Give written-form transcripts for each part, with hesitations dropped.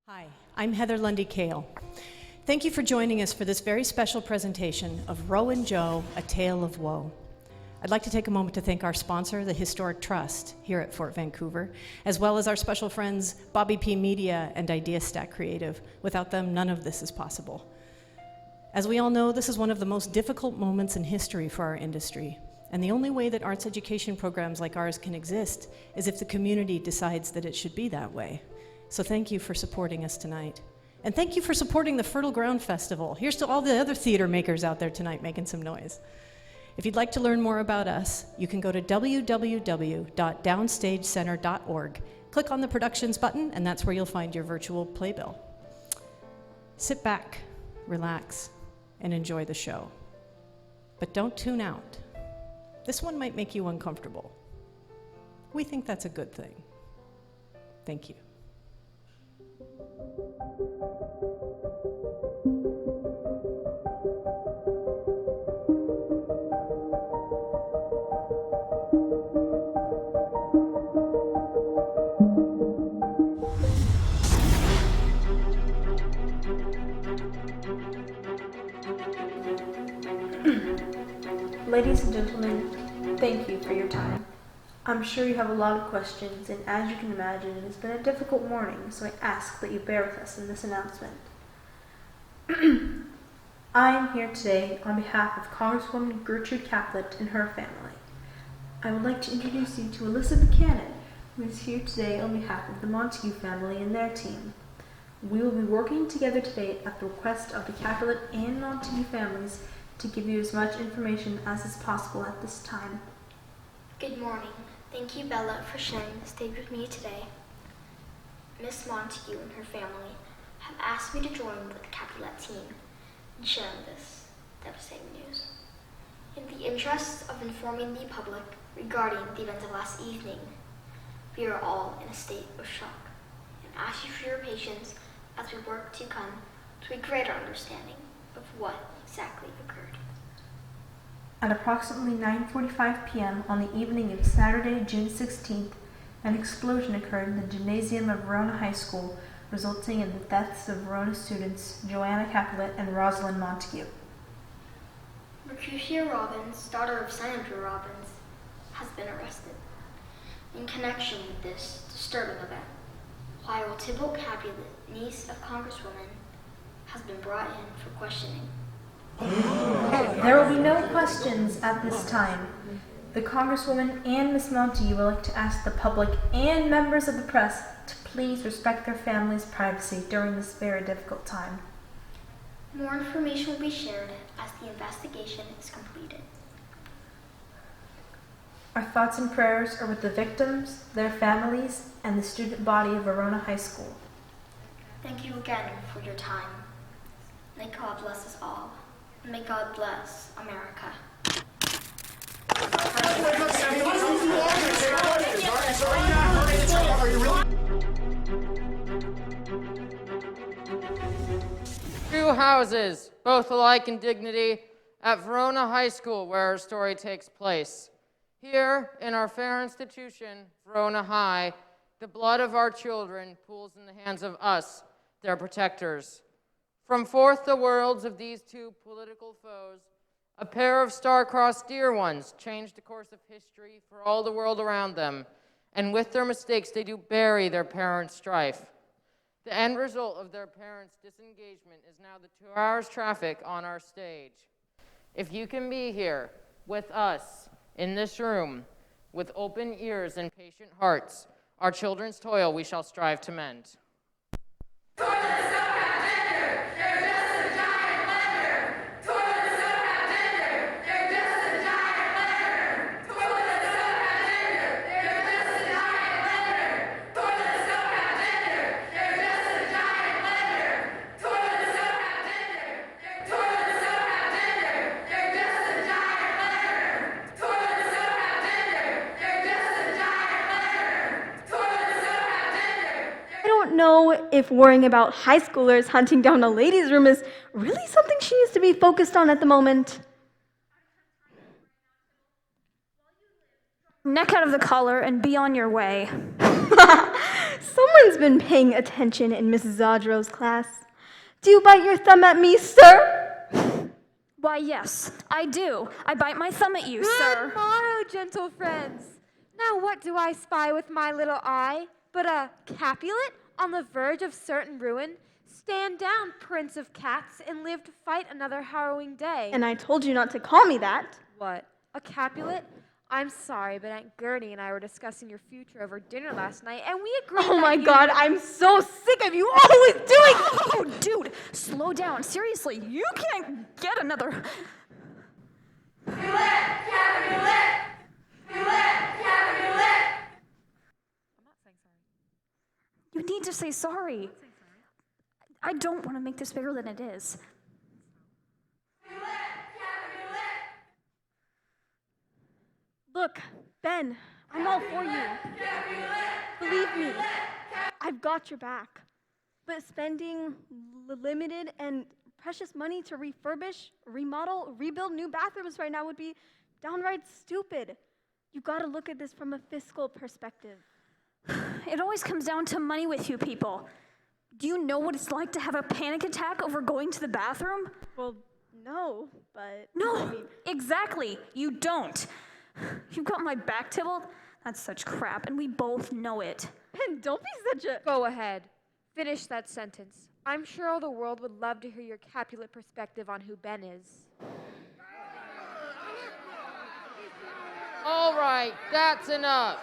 Hi, I'm Heather Lundy Kahl. Thank you for joining us for this very special presentation of Roe and Joe, A Tale of Woe. I'd like to take a moment to thank our sponsor, the Historic Trust, here at Fort Vancouver, as well as our special friends, Bobby P. Media and IdeaStack Creative. Without them, none of this is possible. As we all know, this is one of the most difficult moments in history for our industry, and the only way that arts education programs like ours can exist is if the community decides that it should be that way. So thank you for supporting us tonight. And thank you for supporting the Fertile Ground Festival. Here's to all the other theater makers out there tonight making some noise. If you'd like to learn more about us, you can go to www.downstagecenter.org. Click on the Productions button, and that's where you'll find your virtual playbill. Sit back, relax, and enjoy the show. But don't tune out. This one might make you uncomfortable. We think that's a good thing. Thank you. Ladies and gentlemen, thank you for your time. I'm sure you have a lot of questions, and as you can imagine, it has been a difficult morning, so I ask that you bear with us in this announcement. I am here today on behalf of Congresswoman Gertrude Caplet and her family. I would like to introduce you to Alyssa Buchanan, who is here today on behalf of the Montague family and their team. We will be working together today at the request of the Capulet and Montague families to give you as much information as is possible at this time. Good morning. Thank you, Bella, for sharing the stage with me today. Miss Montague and her family have asked me to join with the Capulet team in sharing this devastating news. In the interests of informing the public regarding the events of last evening, we are all in a state of shock and ask you for your patience as we work to come to a greater understanding of what exactly occurred. At approximately 9:45 p.m. on the evening of Saturday, June 16th, an explosion occurred in the gymnasium of Verona High School, resulting in the deaths of Verona students Joanna Capulet and Rosalind Montague. Mercutio Robbins, daughter of Senator Robbins, has been arrested in connection with this disturbing event, while Tybalt Capulet, niece of Congresswoman, has been brought in for questioning. There will be no questions at this time. The Congresswoman and Miss Montague would like to ask the public and members of the press to please respect their families' privacy during this very difficult time. More information will be shared as the investigation is completed. Our thoughts and prayers are with the victims, their families, and the student body of Verona High School. Thank you again for your time. May God bless us all. And may God bless America. Two houses, both alike in dignity, at Verona High School, where our story takes place. Here, in our fair institution, Verona High, the blood of our children pools in the hands of us, their protectors. From forth the worlds of these two political foes, a pair of star-crossed dear ones changed the course of history for all the world around them, and with their mistakes they do bury their parents' strife. The end result of their parents' disengagement is now the 2 hours traffic on our stage. If you can be here with us in this room, with open ears and patient hearts, our children's toil we shall strive to mend. Know if worrying about high schoolers hunting down a ladies' room is really something she needs to be focused on at the moment. Neck out of the collar and be on your way. Someone's been paying attention in Mrs. Zadro's class. Do you bite your thumb at me, sir? Why, yes, I do. I bite my thumb at you, sir. Good morrow, gentle friends. Now what do I spy with my little eye but a Capulet on the verge of certain ruin? Stand down, Prince of Cats, and live to fight another harrowing day. And I told you not to call me that. What, a Capulet? I'm sorry, but Aunt Gertie and I were discussing your future over dinner last night, and we agreed Oh that my you... God, I'm so sick of you always doing... Oh, dude, slow down. Seriously, you can't get another... You need to say sorry. I don't want to make this bigger than it is. Look, Ben, I'm all for you. Believe me, I've got your back. But spending limited and precious money to refurbish, remodel, rebuild new bathrooms right now would be downright stupid. You gotta look at this from a fiscal perspective. It always comes down to money with you people. Do you know what it's like to have a panic attack over going to the bathroom? Well, no, but... No, exactly, you don't. You've got my back, Tybalt? That's such crap, and we both know it. Ben, don't be such a... Go ahead. Finish that sentence. I'm sure all the world would love to hear your Capulet perspective on who Ben is. All right, that's enough.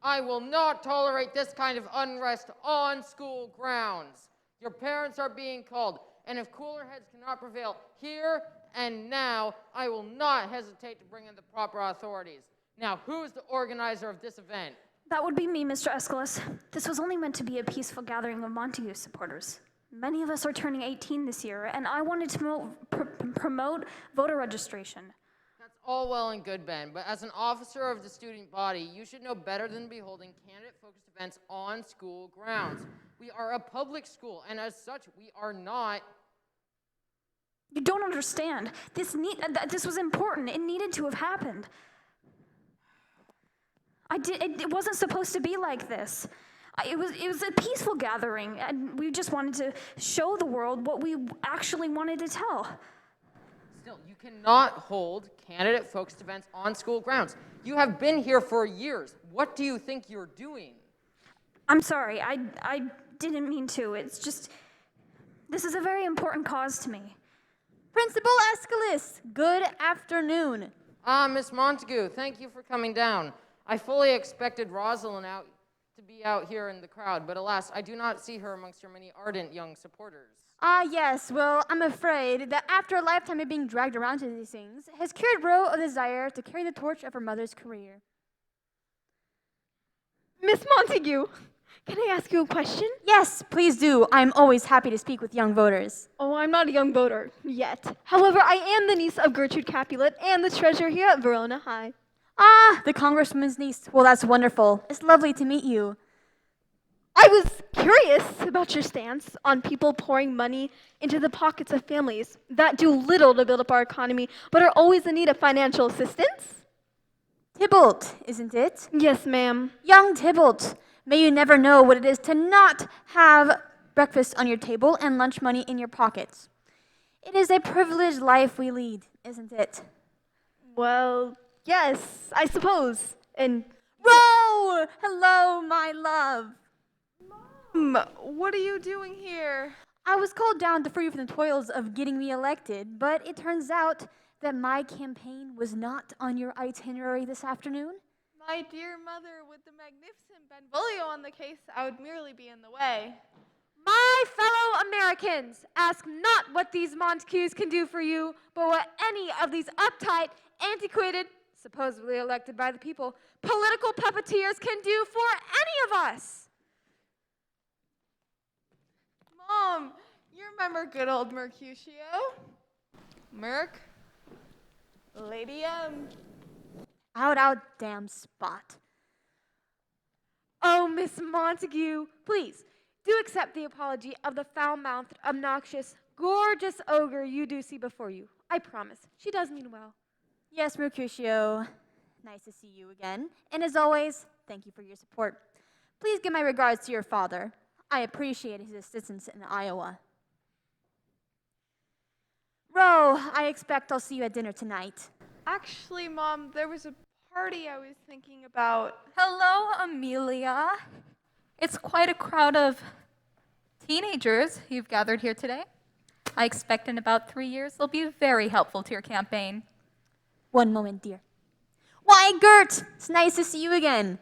I will not tolerate this kind of unrest on school grounds. Your parents are being called, and if cooler heads cannot prevail here and now, I will not hesitate to bring in the proper authorities. Now, who's the organizer of this event? That would be me, Mr. Aeschylus. This was only meant to be a peaceful gathering of Montague supporters. Many of us are turning 18 this year, and I wanted to promote voter registration. That's all well and good, Ben, but as an officer of the student body, you should know better than to be holding candidate-focused events on school grounds. We are a public school, and as such, we are not... You don't understand. This was important. It needed to have happened. It wasn't supposed to be like this. It was a peaceful gathering, and we just wanted to show the world what we actually wanted to tell. Still, you cannot hold candidate-focused events on school grounds. You have been here for years. What do you think you're doing? I'm sorry. I didn't mean to. It's just, this is a very important cause to me. Principal Aeschylus, good afternoon. Miss Montague, thank you for coming down. I fully expected Rosalind to be out here in the crowd, but alas, I do not see her amongst your many ardent young supporters. Yes, well, I'm afraid that after a lifetime of being dragged around to these things, has cured Ro a desire to carry the torch of her mother's career. Miss Montague, can I ask you a question? Yes, please do. I'm always happy to speak with young voters. Oh, I'm not a young voter yet. However, I am the niece of Gertrude Capulet and the treasurer here at Verona High. Ah, the congresswoman's niece. Well, that's wonderful. It's lovely to meet you. I was curious about your stance on people pouring money into the pockets of families that do little to build up our economy, but are always in need of financial assistance. Tybalt, isn't it? Yes, ma'am. Young Tybalt, may you never know what it is to not have breakfast on your table and lunch money in your pockets. It is a privileged life we lead, isn't it? Well, yes, I suppose. And Ro! Hello, my love. Mom, what are you doing here? I was called down to free you from the toils of getting me elected, but it turns out that my campaign was not on your itinerary this afternoon. My dear mother, with the magnificent Benvolio on the case, I would merely be in the way. My fellow Americans, ask not what these Montagues can do for you, but what any of these uptight, antiquated, supposedly elected by the people, political puppeteers can do for any of us. Mom, you remember good old Mercutio? Merc? Lady M. Out, damn spot. Oh, Miss Montague, please, do accept the apology of the foul-mouthed, obnoxious, gorgeous ogre you do see before you. I promise, she does mean well. Yes, Mercutio. Nice to see you again. And as always, thank you for your support. Please give my regards to your father. I appreciate his assistance in Iowa. Ro, I expect I'll see you at dinner tonight. Actually, Mom, there was a party I was thinking about. Hello, Amelia. It's quite a crowd of teenagers you've gathered here today. I expect in about 3 years they'll be very helpful to your campaign. One moment, dear. Why, Gert! It's nice to see you again.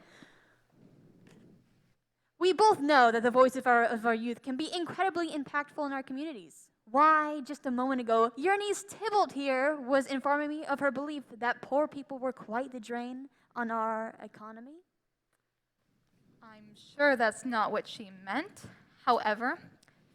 We both know that the voice of our youth can be incredibly impactful in our communities. Why, just a moment ago, your niece Tybalt here was informing me of her belief that poor people were quite the drain on our economy. I'm sure that's not what she meant. However,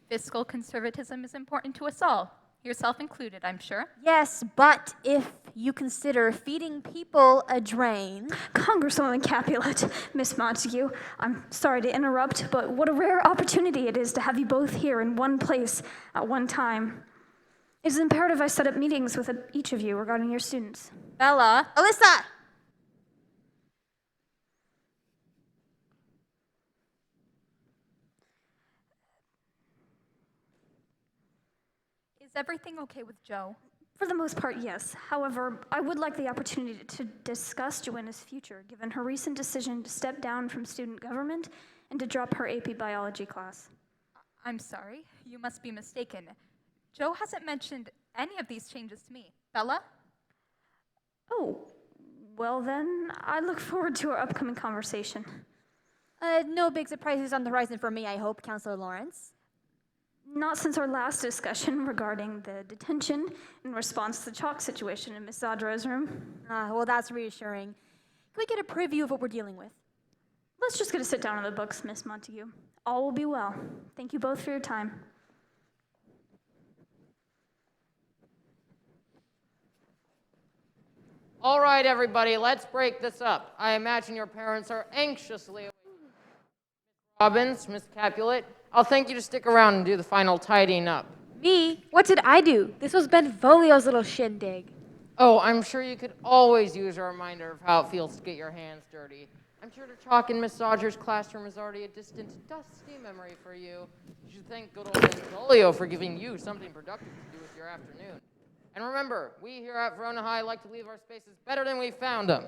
fiscal conservatism is important to us all, yourself included, I'm sure. Yes, but if you consider feeding people a drain... Congresswoman Capulet, Miss Montague, I'm sorry to interrupt, but what a rare opportunity it is to have you both here in one place at one time. It is imperative I set up meetings with each of you regarding your students. Bella. Alyssa! Is everything okay with Joe? For the most part, yes. However, I would like the opportunity to discuss Joanna's future, given her recent decision to step down from student government and to drop her AP biology class. I'm sorry, you must be mistaken. Joe hasn't mentioned any of these changes to me. Bella? Oh, well then, I look forward to our upcoming conversation. No big surprises on the horizon for me, I hope, Counselor Lawrence. Not since our last discussion regarding the detention in response to the chalk situation in Miss Zadra's room. Well, that's reassuring. Can we get a preview of what we're dealing with? Let's just get a sit down on the books, Miss Montague. All will be well. Thank you both for your time. All right, everybody, let's break this up. I imagine your parents are anxiously awaiting. Miss Robbins, Miss Capulet, I'll thank you to stick around and do the final tidying up. Me? What did I do? This was Benvolio's little shindig. Oh, I'm sure you could always use a reminder of how it feels to get your hands dirty. I'm sure the chalk in Miss Dodger's classroom is already a distant, dusty memory for you. You should thank good old Benvolio for giving you something productive to do with your afternoon. And remember, we here at Verona High like to leave our spaces better than we found them.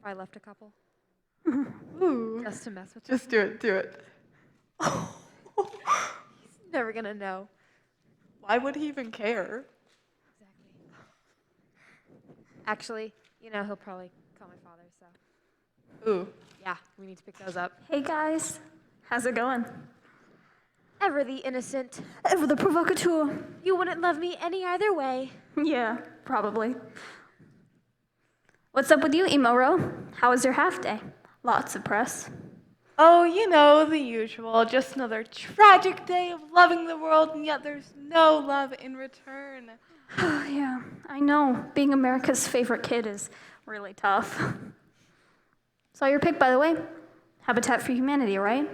I left a couple. Ooh. Just to mess with Just do it, do it. He's never gonna know. Why would he even care? Actually, he'll probably call my father, so. Ooh. Yeah, we need to pick those up. Hey guys, how's it going? Ever the innocent. Ever the provocateur. You wouldn't love me any either way. Yeah, probably. What's up with you, Emo-Ro? How was your half day? Lots of press. Oh, the usual. Just another tragic day of loving the world, and yet there's no love in return. Yeah, I know. Being America's favorite kid is really tough. Saw your pic, by the way. Habitat for Humanity, right?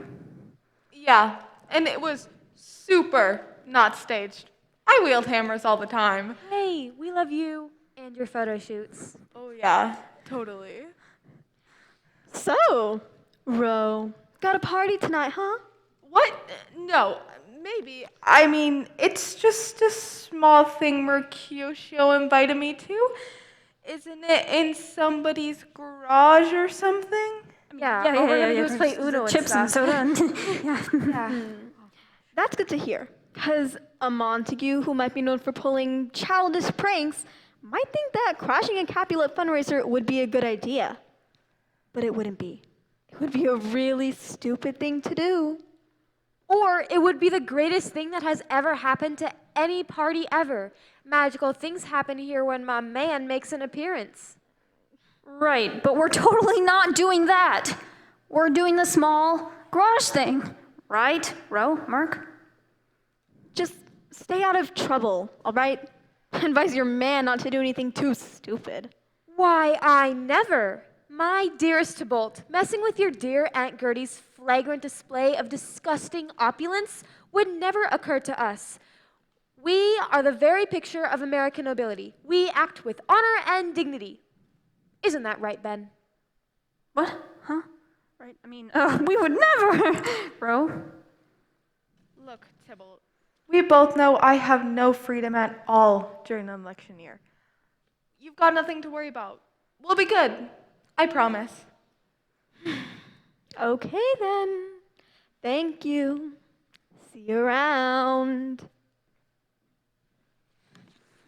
Yeah, and it was super not staged. I wield hammers all the time. Hey, we love you and your photo shoots. Oh yeah, totally. So, Ro, got a party tonight, huh? What? No, maybe. I mean, it's just a small thing Mercutio invited me to. Isn't it in somebody's garage or something? Yeah, all we're gonna do is play There's Uno and chips and stuff. soda. And yeah. Yeah. That's good to hear, because a Montague who might be known for pulling childish pranks might think that crashing a Capulet fundraiser would be a good idea. But it wouldn't be. It would be a really stupid thing to do. Or it would be the greatest thing that has ever happened to any party ever. Magical things happen here when my man makes an appearance. Right, but we're totally not doing that. We're doing the small garage thing. Right, Ro, Merc? Just stay out of trouble, all right? Advise your man not to do anything too stupid. Why, I never. My dearest Tybalt, messing with your dear Aunt Gertie's flagrant display of disgusting opulence would never occur to us. We are the very picture of American nobility. We act with honor and dignity. Isn't that right, Ben? What? Huh? Right, I mean, we would never. Ro? Look, Tybalt, we both know I have no freedom at all during an election year. You've got nothing to worry about. We'll be good. I promise. Okay then. Thank you. See you around.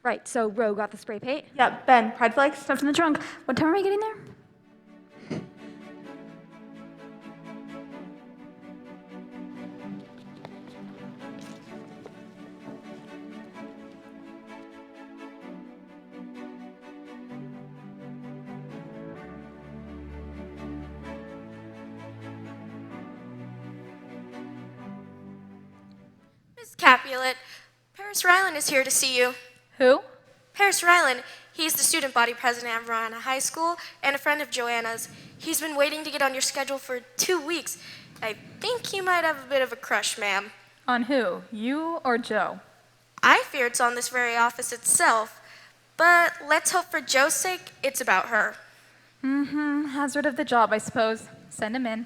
Right, so Ro got the spray paint. Yeah, Ben, pride flags? Stuff in the trunk. What time are we getting there? Miss Capulet, Paris Ryland is here to see you. Who? Paris Ryland, he's the student body president at Verona High School and a friend of Joanna's. He's been waiting to get on your schedule for 2 weeks. I think you might have a bit of a crush, ma'am. On who? You or Joe? I fear it's on this very office itself, but let's hope for Joe's sake it's about her. Hazard of the job, I suppose. Send him in.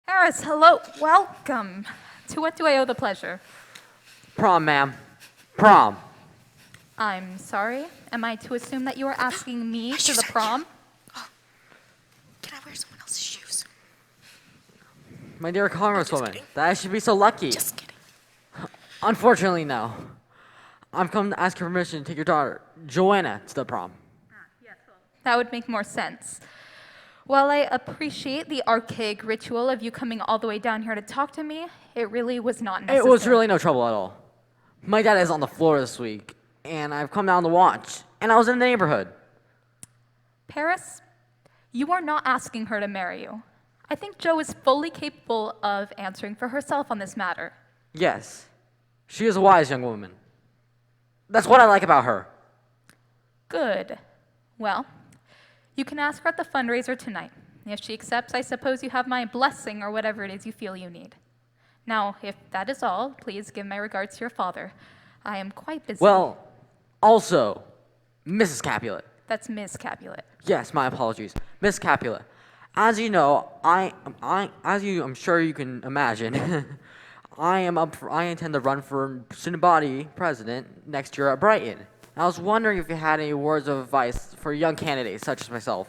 Paris, hello. Welcome. To what do I owe the pleasure? Prom, ma'am. Prom. I'm sorry. Am I to assume that you are asking me to the prom? Can I wear someone else's shoes? My dear Congresswoman, that I should be so lucky. Just kidding. Unfortunately, no. I've come to ask your permission to take your daughter, Joanna, to the prom. That would make more sense. While I appreciate the archaic ritual of you coming all the way down here to talk to me, it really was not necessary. It was really no trouble at all. My dad is on the floor this week, and I've come down to watch, and I was in the neighborhood. Paris, you are not asking her to marry you. I think Jo is fully capable of answering for herself on this matter. Yes, she is a wise young woman. That's what I like about her. Good. Well, you can ask her at the fundraiser tonight. If she accepts, I suppose you have my blessing or whatever it is you feel you need. Now, if that is all, please give my regards to your father. I am quite busy. Well, also, Mrs. Capulet. That's Ms. Capulet. Yes, my apologies. Miss Capulet. As you know, I'm sure you can imagine, I intend to run for student body president next year at Brighton. I was wondering if you had any words of advice for young candidates such as myself.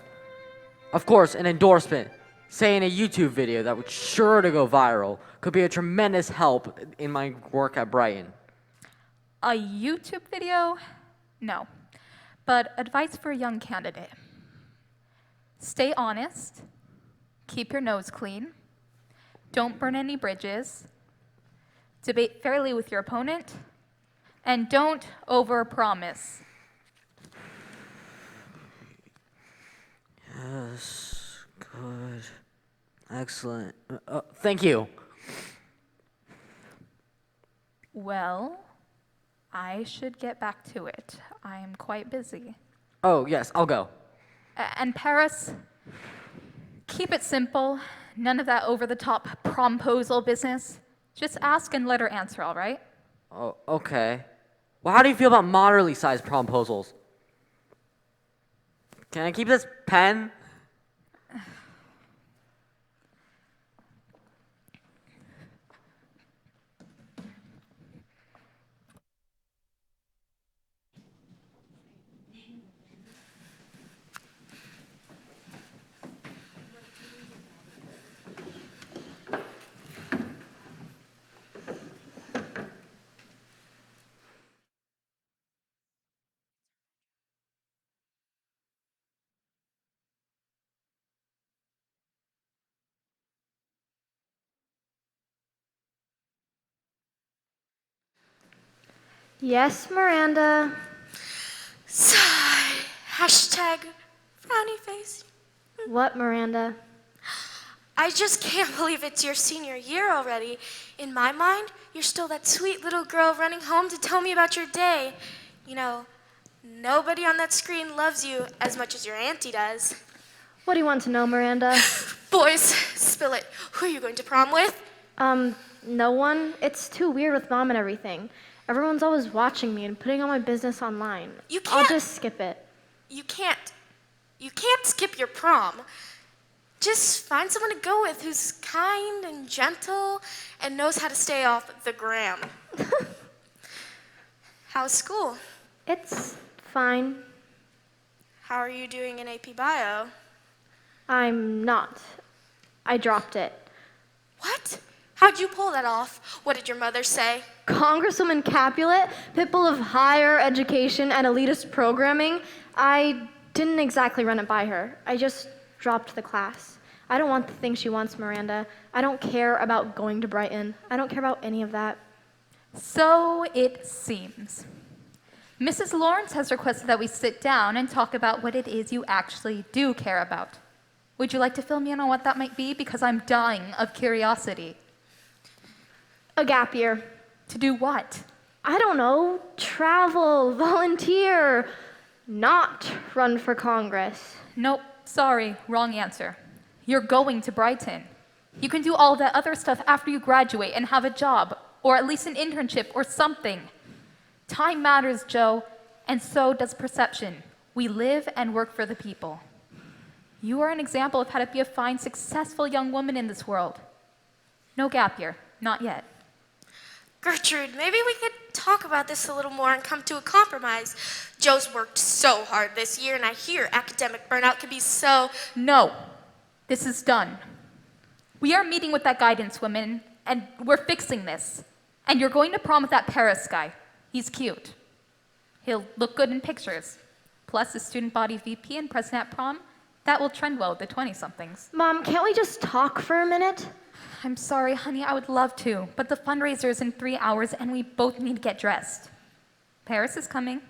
Of course, an endorsement, say in a YouTube video that would sure to go viral, could be a tremendous help in my work at Brighton. A YouTube video? No. But advice for a young candidate. Stay honest. Keep your nose clean. Don't burn any bridges. Debate fairly with your opponent. And don't overpromise. Yes, good, excellent. Thank you. Well, I should get back to it. I am quite busy. Oh, yes, I'll go. And Paris, keep it simple. None of that over-the-top promposal business. Just ask and let her answer, all right? Oh, okay. Well, how do you feel about moderately sized promposals? Can I keep this pen? Yes, Miranda. Sigh. Hashtag frowny face. What, Miranda? I just can't believe it's your senior year already. In my mind, you're still that sweet little girl running home to tell me about your day. You know, nobody on that screen loves you as much as your auntie does. What do you want to know, Miranda? Boys, spill it. Who are you going to prom with? No one. It's too weird with Mom and everything. Everyone's always watching me and putting all my business online. You I'll can't. just skip it. You can't skip your prom. Just find someone to go with who's kind and gentle and knows how to stay off the gram. How's school? It's fine. How are you doing in AP Bio? I'm not. I dropped it. What? How'd you pull that off? What did your mother say? Congresswoman Capulet, pitbull of higher education and elitist programming, I didn't exactly run it by her. I just dropped the class. I don't want the thing she wants, Miranda. I don't care about going to Brighton. I don't care about any of that. So it seems. Mrs. Lawrence has requested that we sit down and talk about what it is you actually do care about. Would you like to fill me in on what that might be? Because I'm dying of curiosity. A gap year. To do what? I don't know. Travel, volunteer, not run for Congress. Nope, sorry, wrong answer. You're going to Brighton. You can do all that other stuff after you graduate and have a job, or at least an internship or something. Time matters, Joe, and so does perception. We live and work for the people. You are an example of how to be a fine, successful young woman in this world. No gap year, not yet. Gertrude, maybe we could talk about this a little more and come to a compromise. Joe's worked so hard this year, and I hear academic burnout can be so... No, this is done. We are meeting with that guidance woman, and we're fixing this. And you're going to prom with that Paris guy. He's cute. He'll look good in pictures. Plus, the student body VP and president at prom, that will trend well with the 20-somethings. Mom, can't we just talk for a minute? I'm sorry, honey, I would love to, but the fundraiser is in 3 hours and we both need to get dressed. Paris is coming,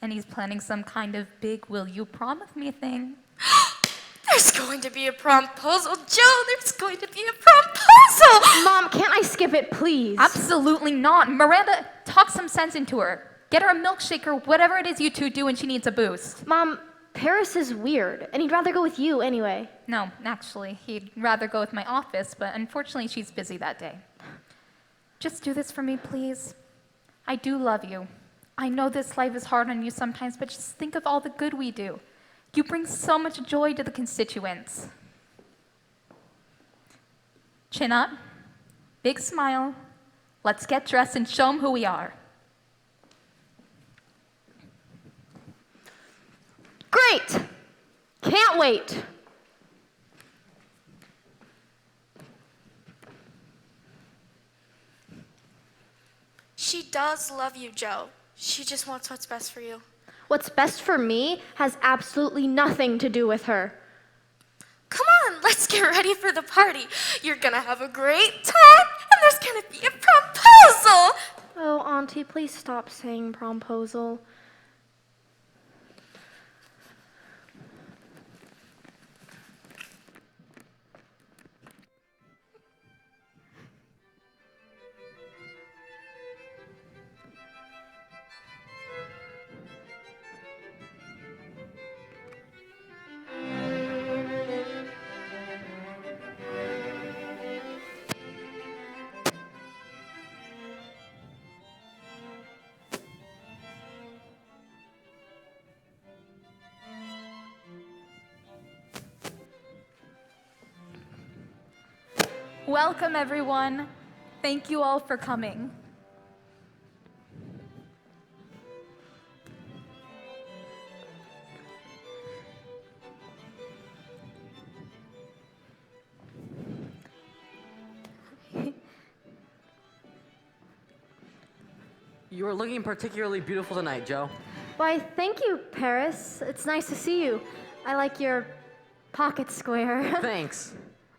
and he's planning some kind of big will you prom with me thing. There's going to be a promposal, Joe! There's going to be a promposal! Mom, can't I skip it, please? Absolutely not. Miranda, talk some sense into her. Get her a milkshake or whatever it is you two do when she needs a boost. Mom, Paris is weird, and he'd rather go with you anyway. No, actually, he'd rather go with my office, but unfortunately she's busy that day. Just do this for me, please. I do love you. I know this life is hard on you sometimes, but just think of all the good we do. You bring so much joy to the constituents. Chin up, big smile. Let's get dressed and show them who we are. Great! Can't wait. She does love you, Joe. She just wants what's best for you. What's best for me has absolutely nothing to do with her. Come on, let's get ready for the party. You're gonna have a great time, and there's gonna be a promposal! Oh, Auntie, please stop saying promposal. Welcome, everyone. Thank you all for coming. You are looking particularly beautiful tonight, Joe. Why, thank you, Paris. It's nice to see you. I like your pocket square. Thanks.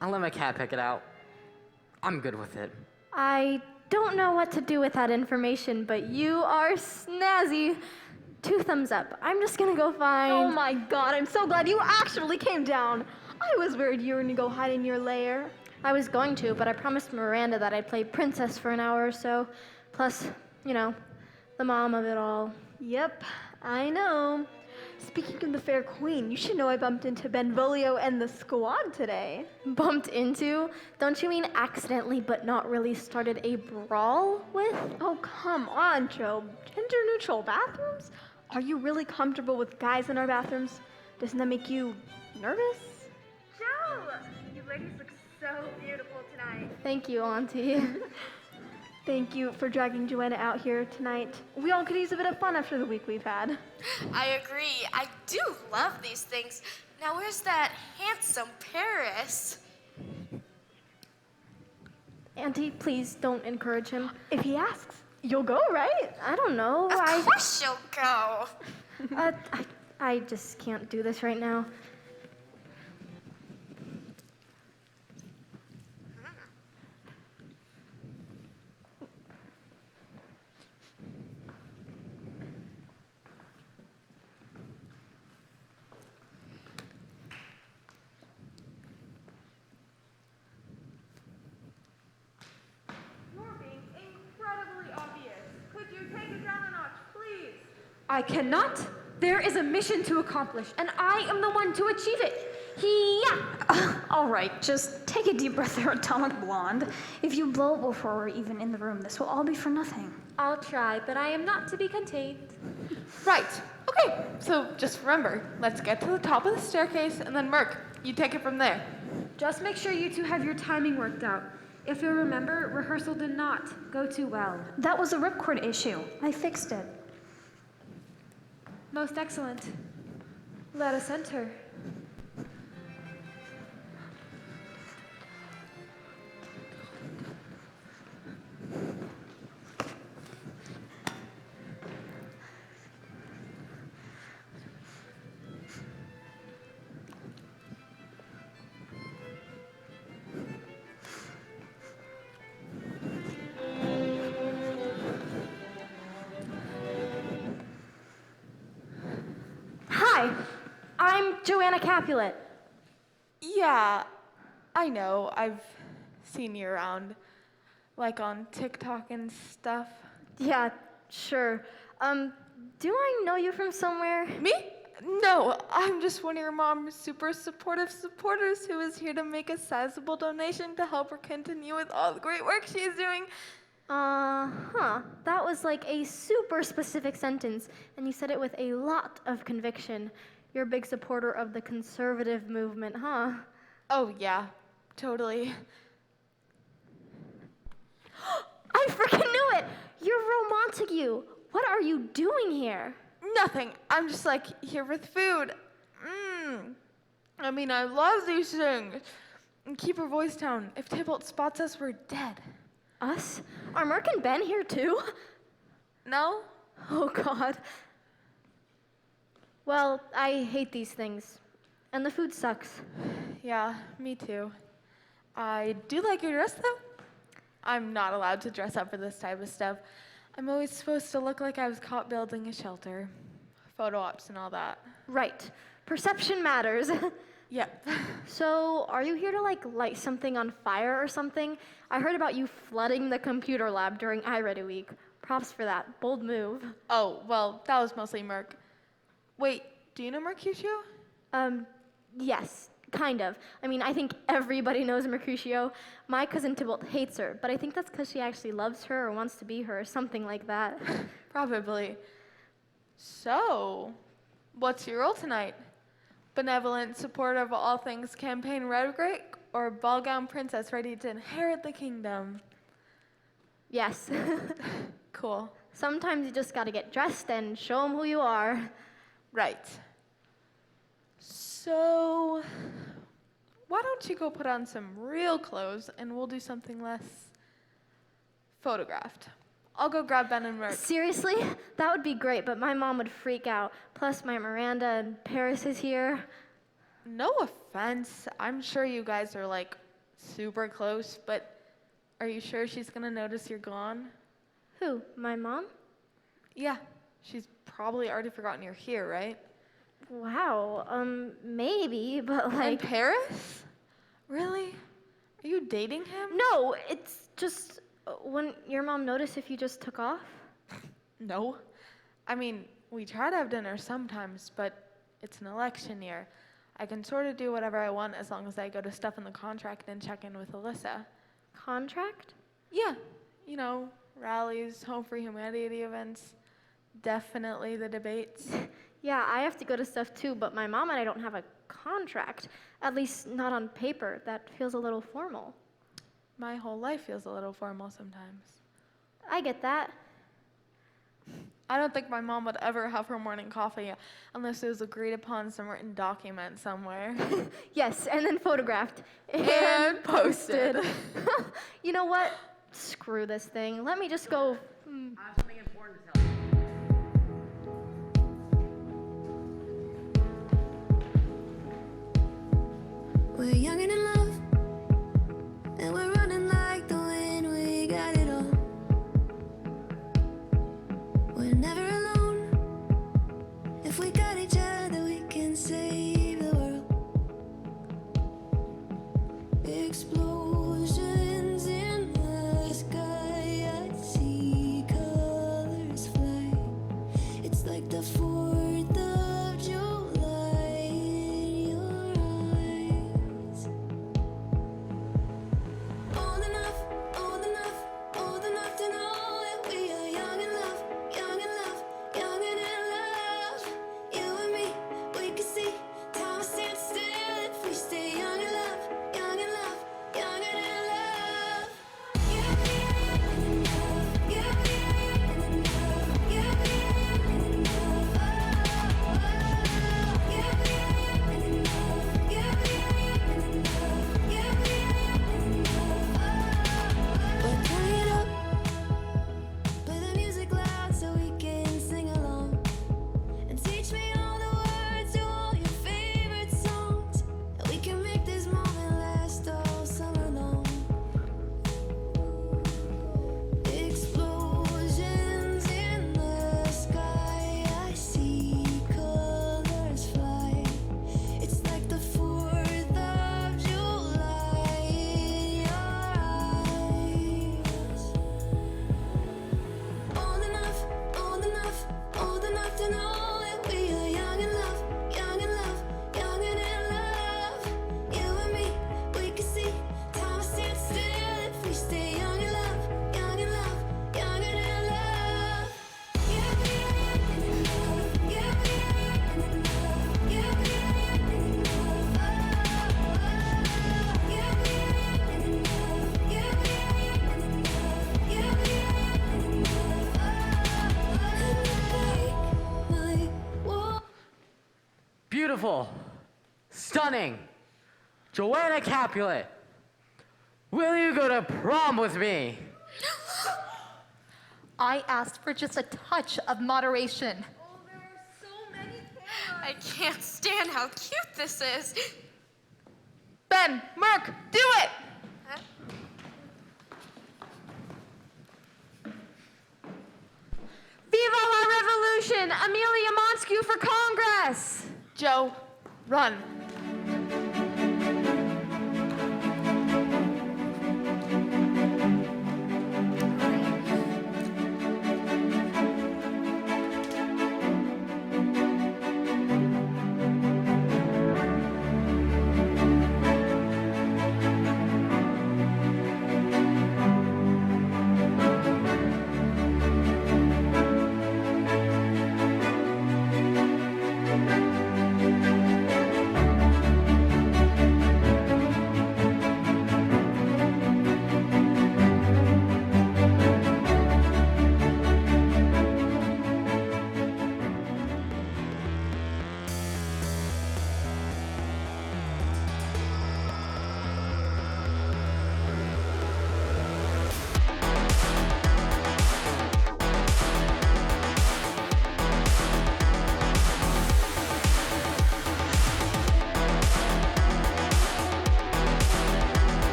I'll let my cat pick it out. I'm good with it. I don't know what to do with that information, but you are snazzy. 2 thumbs up. I'm just gonna go find... Oh my god, I'm so glad you actually came down. I was worried you were gonna go hide in your lair. I was going to, but I promised Miranda that I'd play princess for an hour or so. Plus, you know, the mom of it all. Yep, I know. Speaking of the fair queen, you should know I bumped into Benvolio and the squad today. Bumped into? Don't you mean accidentally but not really started a brawl with? Oh, come on, Joe. Gender-neutral bathrooms? Are you really comfortable with guys in our bathrooms? Doesn't that make you nervous? Joe! You ladies look so beautiful tonight. Thank you, Auntie. Thank you for dragging Joanna out here tonight. We all could use a bit of fun after the week we've had. I agree. I do love these things. Now, where's that handsome Paris? Auntie, please don't encourage him. If he asks, you'll go, right? I don't know. Of course you'll go. I just can't do this right now. I cannot. There is a mission to accomplish, and I am the one to achieve it. All right, just take a deep breath there, atomic blonde. If you blow before we're even in the room, this will all be for nothing. I'll try, but I am not to be contained. Right. Okay, so just remember, let's get to the top of the staircase, and then Merc, you take it from there. Just make sure you two have your timing worked out. If you'll remember, rehearsal did not go too well. That was a ripcord issue. I fixed it. Most excellent. Let us enter. Hi, I'm Joanna Capulet. Yeah, I know. I've seen you around, like on TikTok and stuff. Yeah, sure. Do I know you from somewhere? Me? No, I'm just one of your mom's super supportive supporters who is here to make a sizable donation to help her continue with all the great work she is doing. That was like a super specific sentence, and you said it with a lot of conviction. You're a big supporter of the conservative movement, huh? Oh, yeah, totally. I freaking knew it! You're Ro Montague. What are you doing here? Nothing. I'm just like here with food. I mean, I love these things. And keep her voice down. If Tybalt spots us, we're dead. Us? Are Merc and Ben here too? No? Oh, God. Well, I hate these things. And the food sucks. Yeah, me too. I do like your dress, though. I'm not allowed to dress up for this type of stuff. I'm always supposed to look like I was caught building a shelter. Photo ops and all that. Right. Perception matters. Yep. So, are you here to, like, light something on fire or something? I heard about you flooding the computer lab during iReady Week. Props for that. Bold move. Oh, well, that was mostly Merc. Wait, do you know Mercutio? Yes, kind of. I mean, I think everybody knows Mercutio. My cousin Tybalt hates her, but I think that's because she actually loves her or wants to be her or something like that. Probably. So, what's your role tonight? Benevolent supporter of all things campaign rhetoric, or ball gown princess ready to inherit the kingdom? Yes. Cool. Sometimes you just gotta get dressed and show them who you are. Right. So, why don't you go put on some real clothes and we'll do something less photographed. I'll go grab Ben and Merc. Seriously? That would be great, but my mom would freak out. Plus, my Miranda and Paris is here. No offense. I'm sure you guys are like super close, but Are you sure she's gonna notice you're gone? Who? My mom? Yeah, she's probably already forgotten you're here, right? Wow, maybe, but In like. Paris? Really? Are you dating him? No, it's just when your mom noticed if you just took off. No. I mean, we try to have dinner sometimes, but it's an election year. I can sort of do whatever I want as long as I go to stuff in the contract and check in with Alyssa. Contract? Yeah, you know, rallies, Home for Humanity events, definitely the debates. Yeah, I have to go to stuff too, but my mom and I don't have a contract. At least not on paper. That feels a little formal. My whole life feels a little formal sometimes. I get that. I don't think my mom would ever have her morning coffee unless it was agreed upon some written document somewhere. Yes, and then photographed. And posted. You know what? Screw this thing. Let me just go. I have something important to tell you. We're young and in love, and we're running like the wind. We got it all. We're never alone. If we got each other, we can save the world. Explosions in the sky, I see colors fly. It's like the 4th of July in your eyes. Old enough, old enough, old enough to know that we are young in love, young in love, young and in love. You and me, we can see time stand still if we stay young in love, young in love, young and in love. You and me are young and in love, you and me are young and in love, you and me are young and in love. Oh, you and me are young and in love, you and me are young and in love, you and me are young and in love. We're turning it up, play the music loud so we can sing along. And teach me all the words to all your favorite songs. And we can make this moment last all summer long. Explosions in the sky, I see colors fly. It's like the 4th of July in your eyes. Old enough, old enough, old enough to know that we are young in love, young in love, young and in love. You and me, we can see time stand still if we stay young in love, young in love, young and in love. You and me are young and in love, you and me are young and in love, you and me are young and in love. You and me are young and in love, you and me are young and in love, you and me are young and in love. Beautiful. Stunning. Joanna Capulet. Will you go to prom with me? I asked for just a touch of moderation. I can't stand how cute this is. Ben, Mark, do it! Viva la revolution! Amelia Montague for Congress! Joe, run.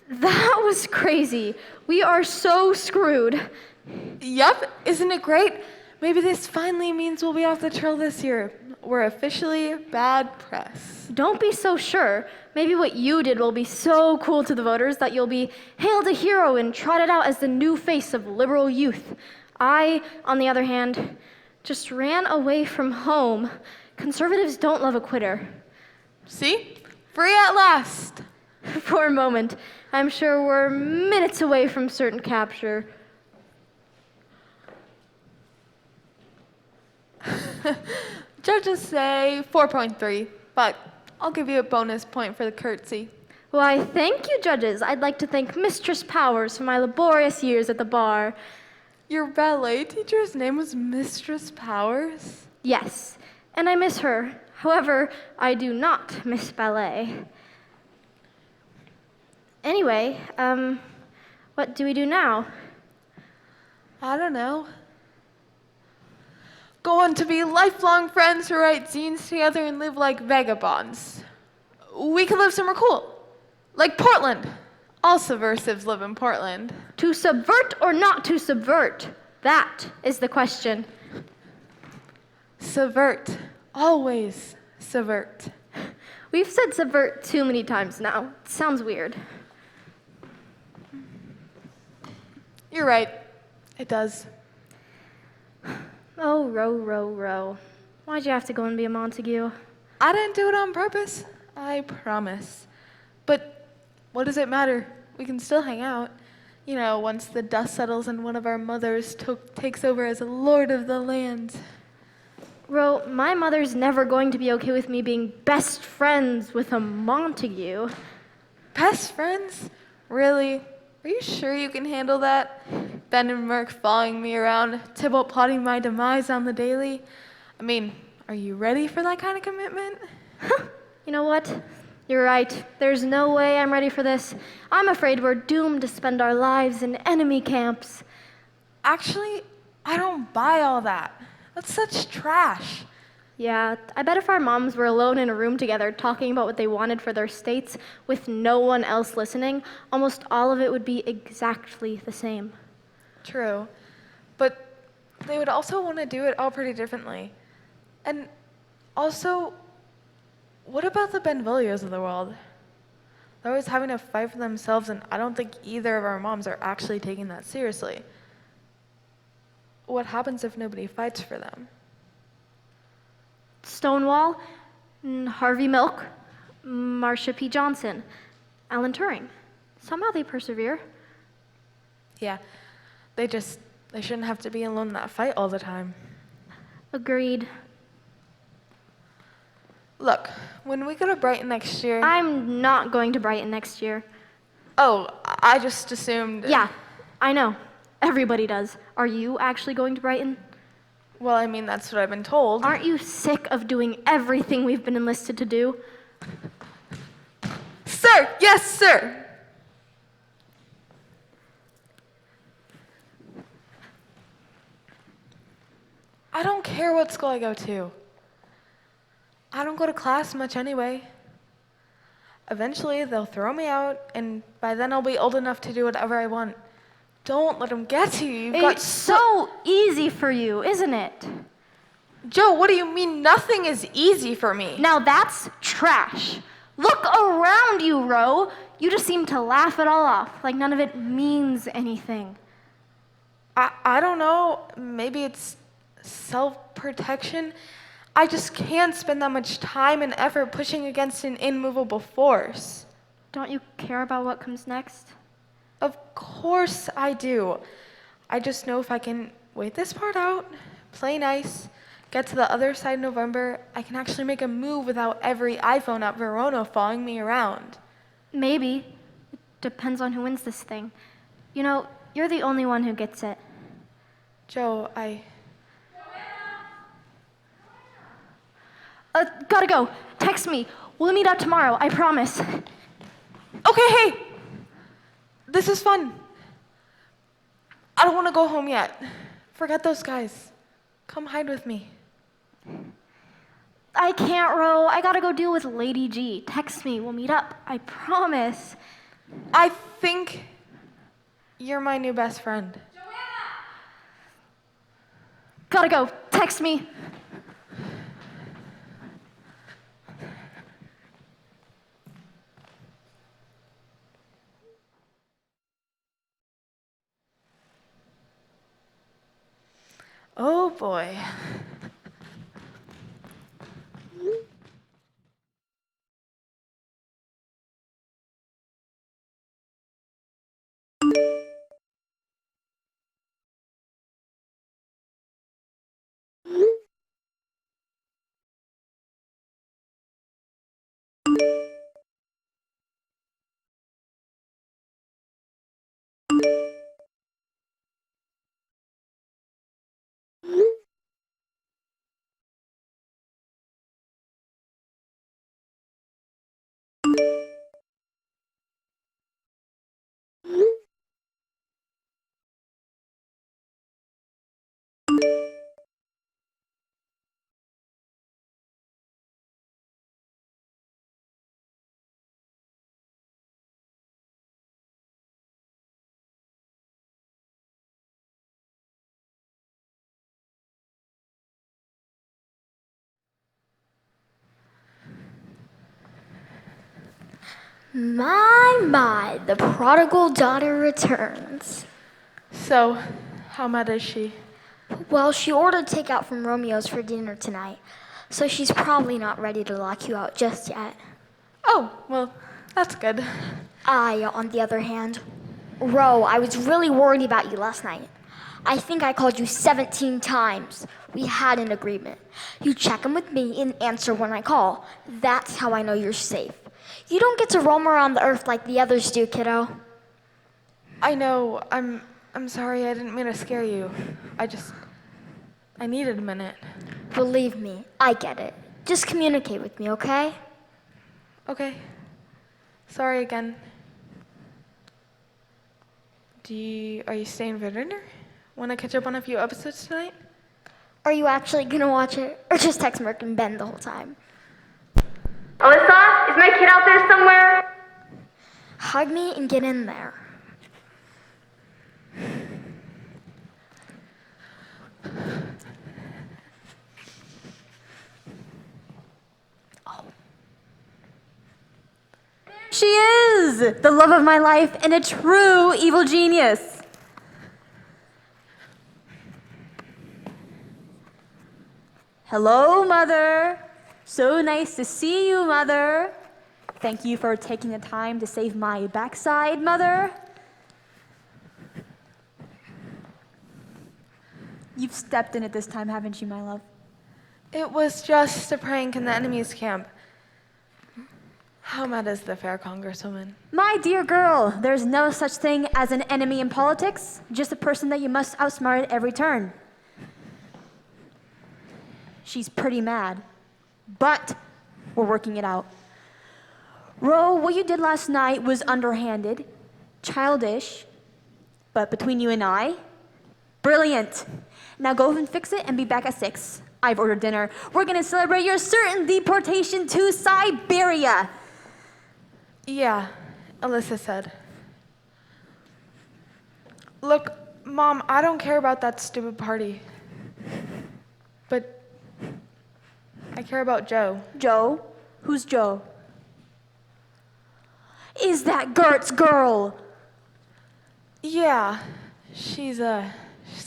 That was crazy. We are so screwed. Yup, isn't it great? Maybe this finally means we'll be off the trail this year. We're officially bad press. Don't be so sure. Maybe what you did will be so cool to the voters that you'll be hailed a hero and trotted out as the new face of liberal youth. I, on the other hand, just ran away from home. Conservatives don't love a quitter. See? Free at last. For a moment, I'm sure we're minutes away from certain capture. Judges say 4.3, but I'll give you a bonus point for the curtsy. Why, thank you, judges. I'd like to thank Mistress Powers for my laborious years at the bar. Your ballet teacher's name was Mistress Powers? Yes, and I miss her. However, I do not miss ballet. Anyway, what do we do now? I don't know. Go on to be lifelong friends who write zines together and live like vagabonds. We could live somewhere cool, like Portland. All subversives live in Portland. To subvert or not to subvert? That is the question. Subvert. Always subvert. We've said subvert too many times now. It sounds weird. You're right. It does. Oh, row, row, row. Why'd you have to go and be a Montague? I didn't do it on purpose. I promise. But what does it matter? We can still hang out. You know, once the dust settles and one of our mothers takes over as a lord of the land. Ro, my mother's never going to be okay with me being best friends with a Montague. Best friends? Really? Are you sure you can handle that? Ben and Merc following me around, Tybalt plotting my demise on the daily. I mean, are you ready for that kind of commitment? You know what? You're right. There's no way I'm ready for this. I'm afraid we're doomed to spend our lives in enemy camps. Actually, I don't buy all that. That's such trash. Yeah, I bet if our moms were alone in a room together talking about what they wanted for their states with no one else listening, almost all of it would be exactly the same. True. But they would also want to do it all pretty differently. And also, what about the Benvolio's of the world? They're always having to fight for themselves, and I don't think either of our moms are actually taking that seriously. What happens if nobody fights for them? Stonewall, Harvey Milk, Marsha P. Johnson, Alan Turing. Somehow they persevere. Yeah, they shouldn't have to be alone in that fight all the time. Agreed. Look, when we go to Brighton next year... I'm not going to Brighton next year. Oh, I just assumed... Yeah, I know. Everybody does. Are you actually going to Brighton? Well, I mean, that's what I've been told. Aren't you sick of doing everything we've been enlisted to do? Sir! Yes, sir! I don't care what school I go to. I don't go to class much anyway. Eventually, they'll throw me out, and by then I'll be old enough to do whatever I want. Don't let them get to you. It's so easy for you, isn't it? Joe, what do you mean nothing is easy for me? Now that's trash. Look around you, Ro. You just seem to laugh it all off, like none of it means anything. I don't know. Maybe it's self-protection. I just can't spend that much time and effort pushing against an immovable force. Don't you care about what comes next? Of course I do. I just know if I can wait this part out, play nice, get to the other side in November, I can actually make a move without every iPhone at Verona following me around. Maybe. It depends on who wins this thing. You know, you're the only one who gets it. Joe, Gotta go. Text me. We'll meet up tomorrow, I promise. Okay, hey! This is fun. I don't want to go home yet. Forget those guys. Come hide with me. I can't, Ro. I gotta go deal with Lady G. Text me. We'll meet up. I promise. I think you're my new best friend. Gotta go. Text me. Oh boy. My, the prodigal daughter returns. So, how mad is she? Well, she ordered takeout from Romeo's for dinner tonight, so she's probably not ready to lock you out just yet. Oh, well, that's good. I, on the other hand, Ro, I was really worried about you last night. I think I called you 17 times. We had an agreement. You check in with me and answer when I call. That's how I know you're safe. You don't get to roam around the earth like the others do, kiddo. I know. I'm sorry. I didn't mean to scare you. I needed a minute. Believe me, I get it. Just communicate with me, okay? Okay. Sorry again. Are you staying for dinner? Want to catch up on a few episodes tonight? Are you actually gonna watch it? Or just text Merc and Ben the whole time? Alyssa, is my kid out there somewhere? Hug me and get in there. She is the love of my life and a true evil genius. Hello, Mother. So nice to see you, Mother. Thank you for taking the time to save my backside, Mother. You've stepped in it this time, haven't you, my love? It was just a prank in the enemy's camp. How mad is the fair Congresswoman? My dear girl, there's no such thing as an enemy in politics, just a person that you must outsmart at every turn. She's pretty mad, but we're working it out. Ro, what you did last night was underhanded, childish, but between you and I, brilliant. Now go and fix it and be back at 6. I've ordered dinner. We're gonna celebrate your certain deportation to Siberia. Yeah, Alyssa said. Look, Mom, I don't care about that stupid party. But I care about Joe. Joe? Who's Joe? Is that Gert's girl? Yeah, she's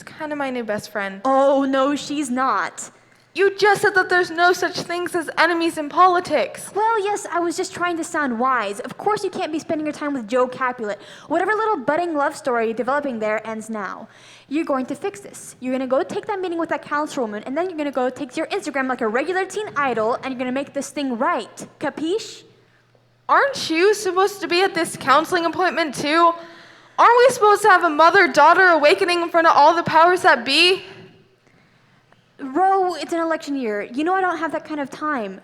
kind of my new best friend. Oh, no, she's not. You just said that there's no such things as enemies in politics. Well, yes, I was just trying to sound wise. Of course you can't be spending your time with Joe Capulet. Whatever little budding love story developing there ends now. You're going to fix this. You're going to go take that meeting with that councilwoman, and then you're going to go take to your Instagram like a regular teen idol, and you're going to make this thing right. Capiche? Aren't you supposed to be at this counseling appointment too? Aren't we supposed to have a mother-daughter awakening in front of all the powers that be? Ro, it's an election year. You know I don't have that kind of time.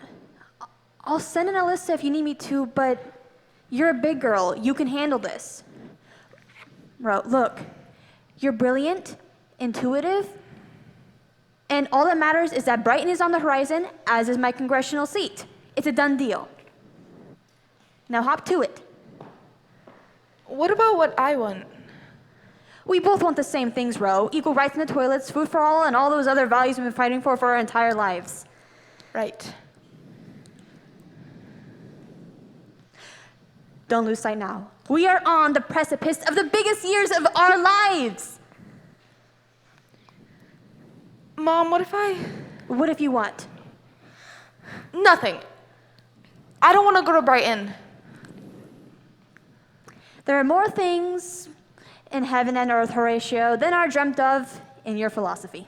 I'll send in Alyssa if you need me to, but you're a big girl. You can handle this. Ro, look, you're brilliant, intuitive, and all that matters is that Brighton is on the horizon, as is my congressional seat. It's a done deal. Now hop to it. What about what I want? We both want the same things, Ro. Equal rights in the toilets, food for all, and all those other values we've been fighting for our entire lives. Right. Don't lose sight now. We are on the precipice of the biggest years of our lives. Mom, what if you want? Nothing. I don't want to go to Brighton. There are more things in heaven and earth, Horatio, than are dreamt of in your philosophy.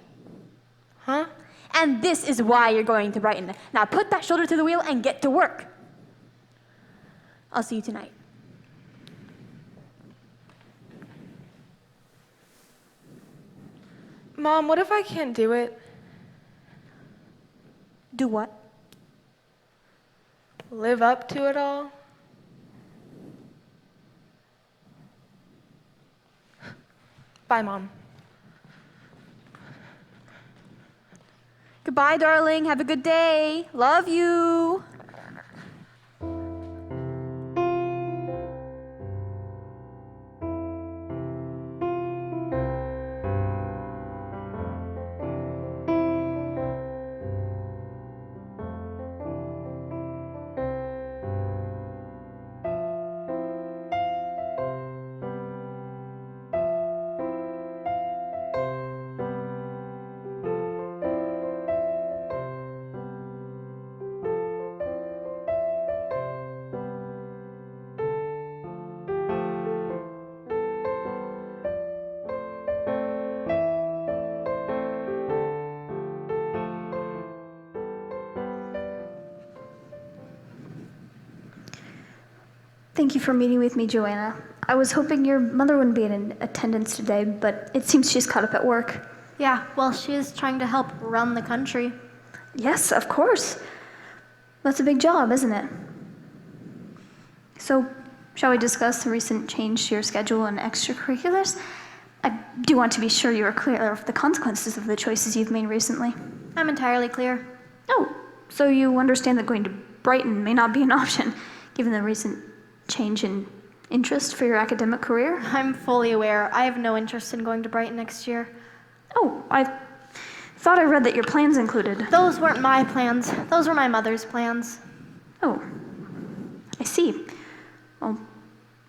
Huh? And this is why you're going to Brighton. Now put that shoulder to the wheel and get to work. I'll see you tonight. Mom, what if I can't do it? Do what? Live up to it all? Bye, Mom. Goodbye, darling. Have a good day. Love you. Thank you for meeting with me, Joanna. I was hoping your mother wouldn't be in attendance today, but it seems she's caught up at work. Yeah, well, she is trying to help run the country. Yes, of course. That's a big job, isn't it? So, shall we discuss the recent change to your schedule and extracurriculars? I do want to be sure you are clear of the consequences of the choices you've made recently. I'm entirely clear. Oh, so you understand that going to Brighton may not be an option, given the recent change in interest for your academic career? I'm fully aware. I have no interest in going to Brighton next year. Oh, I thought I read that your plans included. Those weren't my plans. Those were my mother's plans. Oh, I see. Well,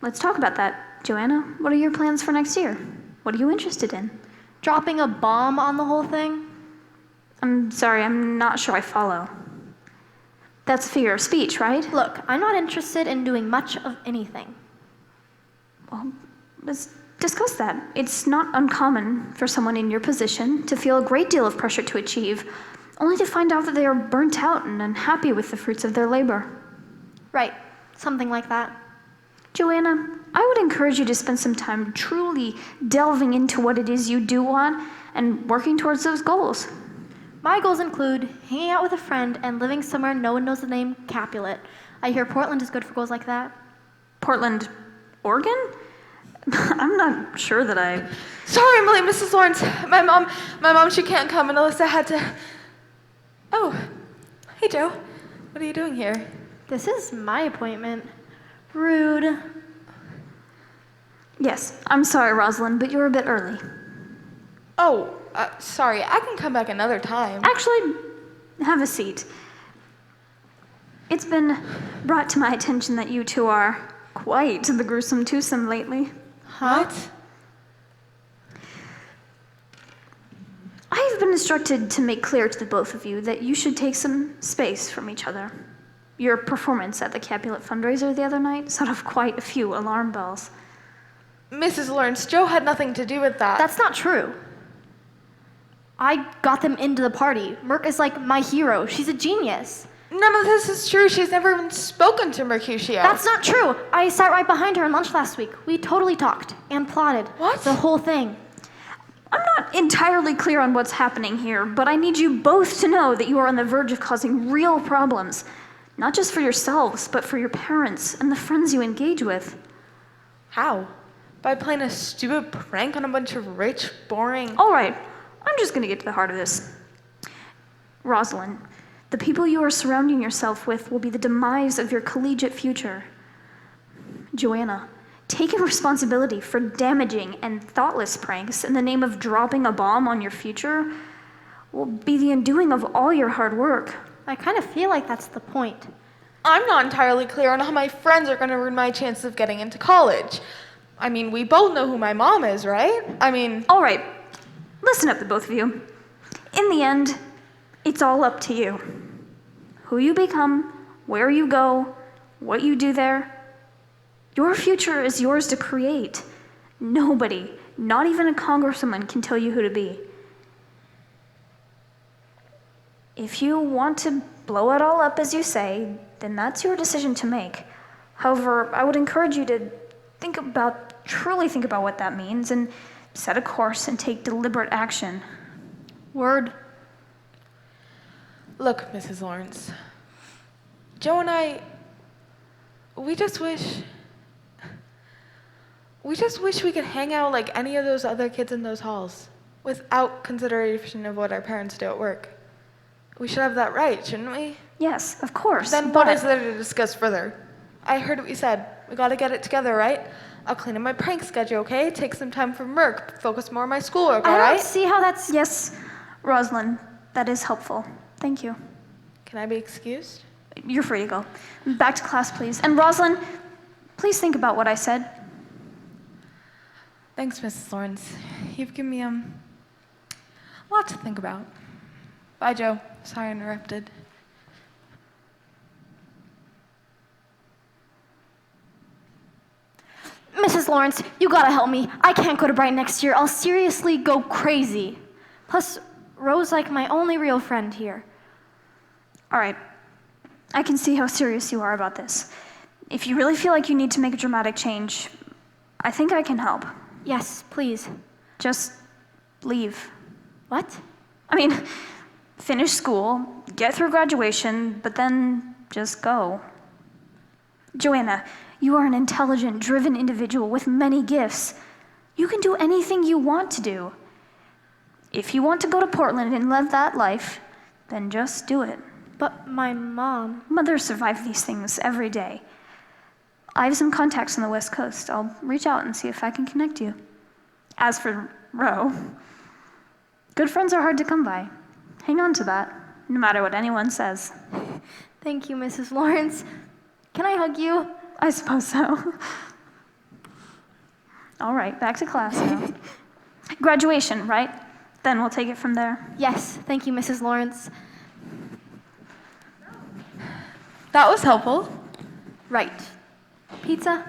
let's talk about that. Joanna, what are your plans for next year? What are you interested in? Dropping a bomb on the whole thing? I'm sorry, I'm not sure I follow. That's a figure of speech, right? Look, I'm not interested in doing much of anything. Well, let's discuss that. It's not uncommon for someone in your position to feel a great deal of pressure to achieve, only to find out that they are burnt out and unhappy with the fruits of their labor. Right, something like that. Joanna, I would encourage you to spend some time truly delving into what it is you do want and working towards those goals. My goals include hanging out with a friend and living somewhere no one knows the name Capulet. I hear Portland is good for goals like that. Portland, Oregon? I'm not sure that I... Sorry, I'm late, Mrs. Lawrence. My mom, she can't come, and Alyssa had to... Oh, hey, Joe. What are you doing here? This is my appointment. Rude. Yes, I'm sorry, Rosalind, but you're a bit early. Oh, sorry. I can come back another time. Actually, have a seat. It's been brought to my attention that you two are quite the gruesome twosome lately. What? I have been instructed to make clear to the both of you that you should take some space from each other. Your performance at the Capulet fundraiser the other night set off quite a few alarm bells. Mrs. Lawrence, Joe had nothing to do with that. That's not true. I got them into the party. Merc is like my hero. She's a genius. None of this is true. She's never even spoken to Mercutio. That's not true. I sat right behind her at lunch last week. We totally talked and plotted. What? The whole thing. I'm not entirely clear on what's happening here, but I need you both to know that you are on the verge of causing real problems. Not just for yourselves, but for your parents and the friends you engage with. How? by playing a stupid prank on a bunch of rich, boring... All right, I'm just gonna get to the heart of this. Rosalind, the people you are surrounding yourself with will be the demise of your collegiate future. Joanna, taking responsibility for damaging and thoughtless pranks in the name of dropping a bomb on your future will be the undoing of all your hard work. I kind of feel like that's the point. I'm not entirely clear on how my friends are going to ruin my chances of getting into college. I mean, we both know who my mom is, right? All right, listen up, the both of you. In the end, it's all up to you. Who you become, where you go, what you do there. Your future is yours to create. Nobody, not even a congresswoman, can tell you who to be. If you want to blow it all up, as you say, then that's your decision to make. However, I would encourage you to truly think about what that means and set a course and take deliberate action. Word. Look, Mrs. Lawrence, Joe and I, we just wish we could hang out like any of those other kids in those halls, without consideration of what our parents do at work. We should have that right, shouldn't we? Yes, of course. Then what is there to discuss further? I heard what you said. We gotta get it together, right? I'll clean up my prank schedule, okay? Take some time from work, focus more on my schoolwork, all right? I don't see how that's... Yes, Rosalind, that is helpful. Thank you. Can I be excused? You're free to go. Back to class, please. And Rosalind, please think about what I said. Thanks, Mrs. Lawrence. You've given me, a lot to think about. Bye, Joe. Sorry I interrupted. Mrs. Lawrence, you gotta help me. I can't go to Brighton next year. I'll seriously go crazy. Plus, Ro's like my only real friend here. All right. I can see how serious you are about this. If you really feel like you need to make a dramatic change, I think I can help. Yes, please. Just leave. What? Finish school, get through graduation, but then just go. Joanna, you are an intelligent, driven individual with many gifts. You can do anything you want to do. If you want to go to Portland and live that life, then just do it. But my mom... Mothers survive these things every day. I have some contacts on the West Coast. I'll reach out and see if I can connect you. As for Ro, good friends are hard to come by. Hang on to that, no matter what anyone says. Thank you, Mrs. Lawrence. Can I hug you? I suppose so. All right, back to class now. Graduation, right? Then we'll take it from there. Yes, thank you, Mrs. Lawrence. That was helpful. Right. Pizza?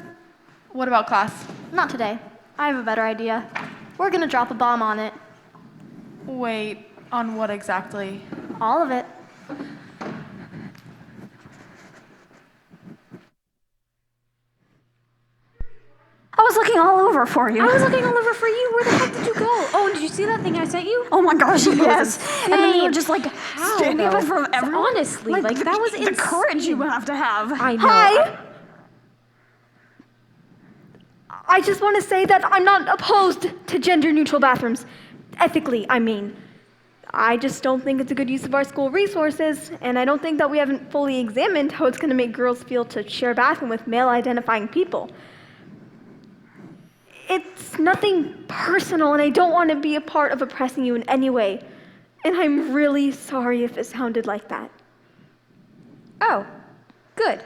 What about class? Not today. I have a better idea. We're gonna drop a bomb on it. Wait, on what exactly? All of it. I was looking all over for you. I was looking all over for you. Where the heck did you go? Oh, and did you see that thing I sent you? Oh my gosh, yes. And then you were insane. just like How, standing up though? in front of everyone. Honestly, like, that was the courage you insane. have to have. I know. Hi! I just want to say that I'm not opposed to gender-neutral bathrooms. Ethically, I mean. I just don't think it's a good use of our school resources, and I don't think that we haven't fully examined how it's going to make girls feel to share a bathroom with male-identifying people. It's nothing personal, and I don't want to be a part of oppressing you in any way. And I'm really sorry if it sounded like that. Oh, good.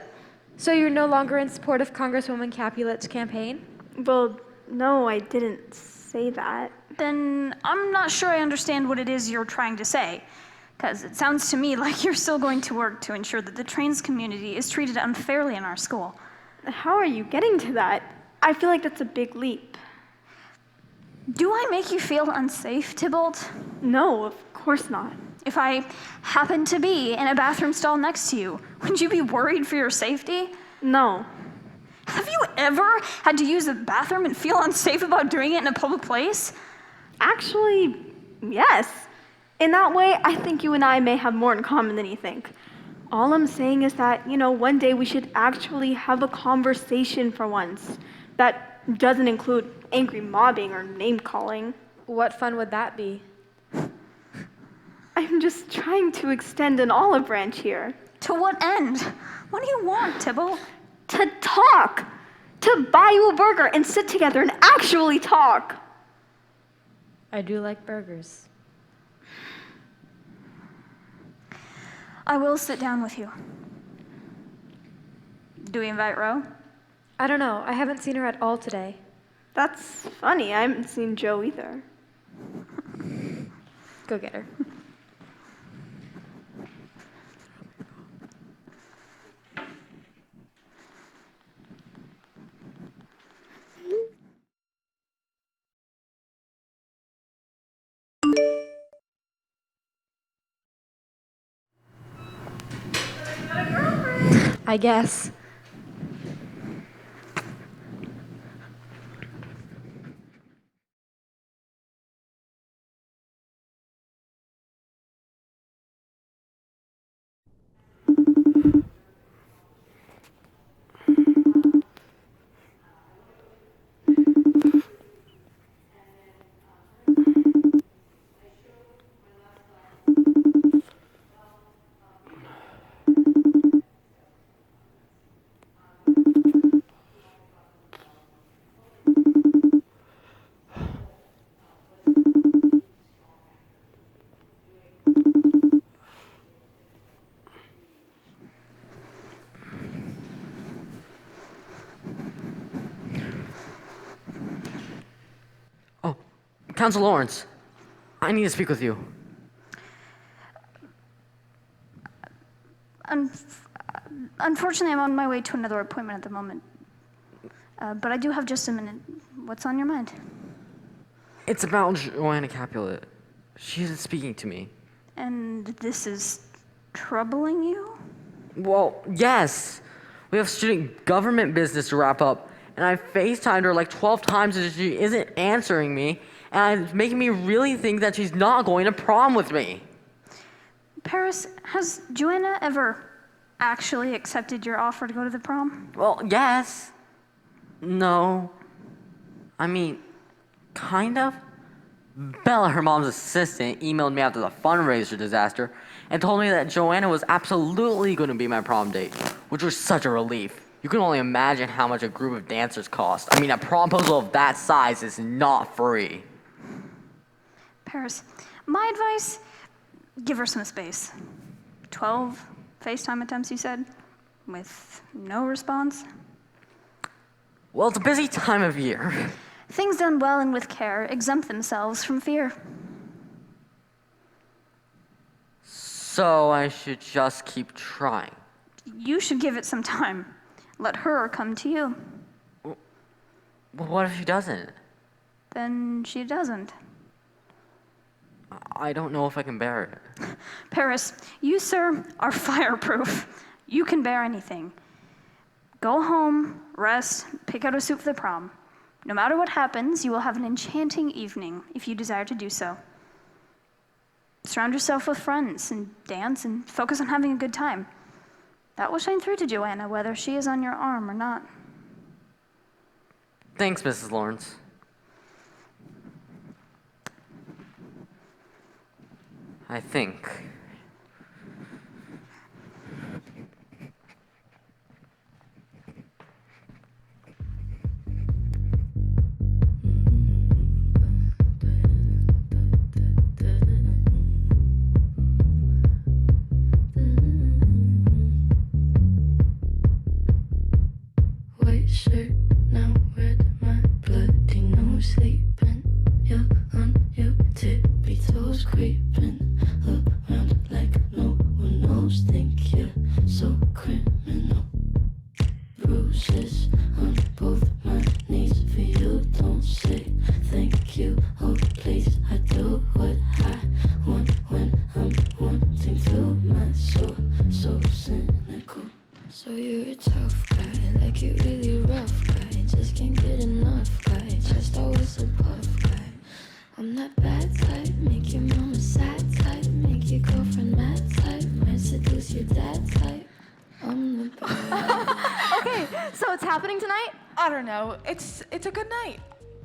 So you're no longer in support of Congresswoman Capulet's campaign? Well, no, I didn't say that. Then I'm not sure I understand what it is you're trying to say. Because it sounds to me like you're still going to work to ensure that the trans community is treated unfairly in our school. How are you getting to that? I feel like that's a big leap. Do I make you feel unsafe, Tybalt? No, of course not. If I happened to be in a bathroom stall next to you, would you be worried for your safety? No. Have you ever had to use a bathroom and feel unsafe about doing it in a public place? Actually, yes. In that way, I think you and I may have more in common than you think. All I'm saying is that, one day we should actually have a conversation for once. That doesn't include angry mobbing or name calling. What fun would that be? I'm just trying to extend an olive branch here. To what end? What do you want, Tibble? To talk! To buy you a burger and sit together and actually talk! I do like burgers. I will sit down with you. Do we invite Ro? I don't know. I haven't seen her at all today. That's funny. I haven't seen Joe either. Go get her. I guess. Council Lawrence, I need to speak with you. Unfortunately, I'm on my way to another appointment at the moment. But I do have just a minute. What's on your mind? It's about Joanna Capulet. She isn't speaking to me. And this is troubling you? Well, yes. We have student government business to wrap up, and I FaceTimed her like 12 times and she isn't answering me, and it's making me really think that she's not going to prom with me. Paris, has Joanna ever actually accepted your offer to go to the prom? Well, yes. No. I mean, kind of. Bella, her mom's assistant, emailed me after the fundraiser disaster and told me that Joanna was absolutely going to be my prom date, which was such a relief. You can only imagine how much a group of dancers cost. I mean, a proposal of that size is not free. Paris, my advice, give her some space. 12 FaceTime attempts, you said, with no response? Well, it's a busy time of year. Things done well and with care exempt themselves from fear. So I should just keep trying. You should give it some time. Let her come to you. Well, what if she doesn't? Then she doesn't. I don't know if I can bear it. Paris, you, sir, are fireproof. You can bear anything. Go home, rest, pick out a suit for the prom. No matter what happens, you will have an enchanting evening if you desire to do so. Surround yourself with friends and dance and focus on having a good time. That will shine through to Joanna, whether she is on your arm or not. Thanks, Mrs. Lawrence. I think. White shirt, now red, my bloody nose sleeping. You're on your tippy toes, creeping around like no one knows. Think you're so criminal. Bruises on both my knees for you. Don't say thank you. Oh please, I do what I want when I'm wanting to. My soul, so cynical. So you're a tough guy, like you really rough guy. Just can't get enough guy, just always a puff guy. I'm that bad type, make your mama sad type, make your girlfriend mad type, might seduce your dad type. I'm the bad. Okay, so it's happening tonight? I don't know. It's a good night.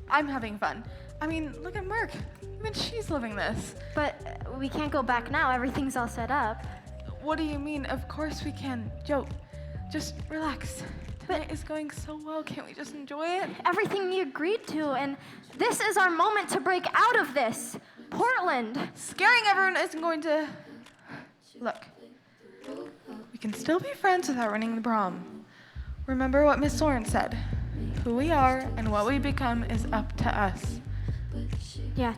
I'm having fun. I mean, look at Merc. Even she's living this. But we can't go back now. Everything's all set up. What do you mean? Of course we can. Joe, just relax. Tonight is going so well. Can't we just enjoy it? Everything you agreed to, and this is our moment to break out of this. Portland. Scaring everyone isn't going to... Look, we can still be friends without running the prom. Remember what Miss Lawrence said. Who we are and what we become is up to us. Yeah,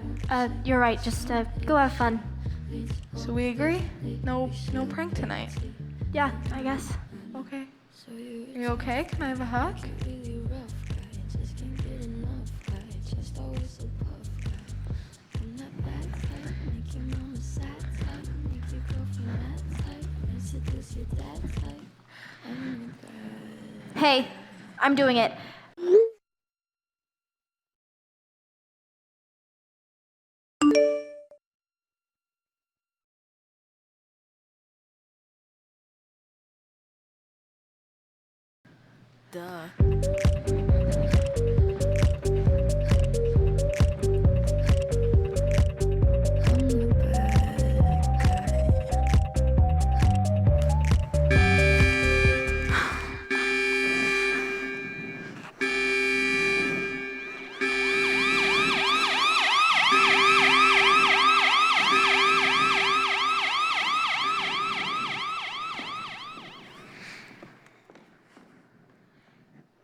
you're right. Just go have fun. So we agree? No prank tonight. Yeah, I guess. Okay. Are you okay? Can I have a hug? Hey, I'm doing it.